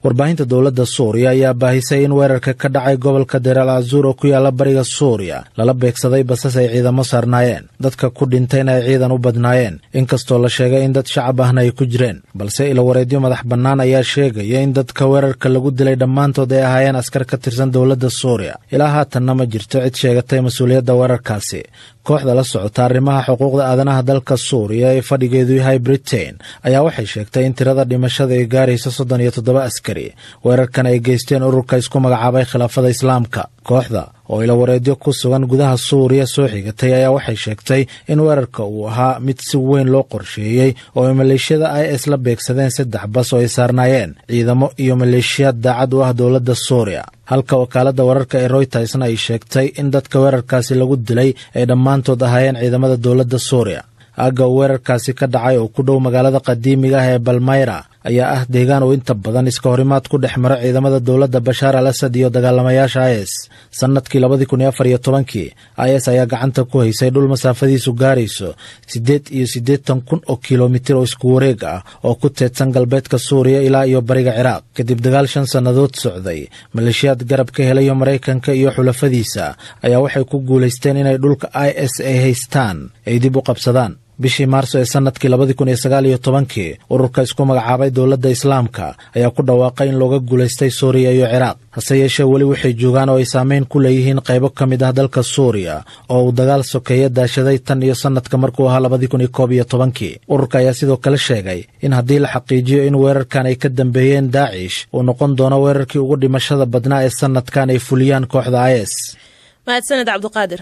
warbaahinta dawladda Suuriya ayaa baahisay in weerarka ka dhacay gobolka Deir al-Azur oo ku yaala bariga Suuriya lala beegsaday basas ay ciidamo saarnaayeen dadka ku dhintayna ay ciidan u badnaayeen inkastoo la sheegay in dad shacab ahna ay ku jireen balse ila wareedyo madax bannaan ayaa sheegaya in dadka weerarka lagu dilay dhammaantood ay ahaayeen askar ka tirsan dawladda Suuriya ilaa haatanna ma jirto cid sheegatay mas'uuliyadda weerarkaasi kooxda la socota arrimaha xuquuqda aadanaha dalka Suuriya ee fadhigeedu yahay Britain ayaa waxay sheegtay in tirada dhimashada ay gaarayso 37 askari weerarkan ay geysteen ururka isku magacaabay khilaafada islaamka kooxda oo ila wareedyo ku sugan gudaha Suuriya soo xigatay ayaa waxay sheegtay in weerarka uu ahaa mid si weyn loo qorsheeyay oo maleeshiyada IS la beegsadeen 3 bas oo ay saarnaayeen ciidamo iyo maleeshiyad daacad u ah dawladda Suuriya halka wakaaladda wararka ee Reuters ay sheegtay in dadka weerarkaasi lagu dilay ay dhammaantood ahaayeen ciidamada dawladda Suuriya aga weerarkaasi ka dhacay oo ku dhow magaalada qadiimiga ah ee Balmayra ayaa ah deegaan oo inta badan iska horimaad ku dhex mara ciidamada dawladda Bashar al-Assad iyo dagaalamayaasha IS sanadkii 2014 IS ayaa gacanta ku haysay dhul masaafadiisu gaarayso 8,080 oo kiiloomitir oo isku wareeg ah oo ku teedsan galbeedka Suuriya ilaa iyo bariga Ciraaq kadib dagaal 5 sanadood socday maleeshiyad garab ka helay Mareykanka iyo xulafadiisa ayaa waxay ku guuleysteen inay dhulka IS ay haystaan ay dib u qabsadaan bishii Maarso ee sanadkii 2019 ururka isku magacaabay dawladda islaamka ayaa ku dhawaaqay in looga guuleystay Suuriya iyo Ciraaq hase yeeshee weli waxay joogaan oo ay saameyn ku leeyihiin qaybo ka mid ah dalka Suuriya oo uu dagaal sokeeye daashaday tan iyo sanadka markuu ahaa 2011 ururka ayaa sidoo kale sheegay in haddii la xaqiijiyo in weerarkan ay ka dambeeyeen Daesh uu noqon doono weerarkii ugu dhimashada badnaa ee sanadkan ay fuliyaan kooxda IS. mahadsanid Cabduqaadir.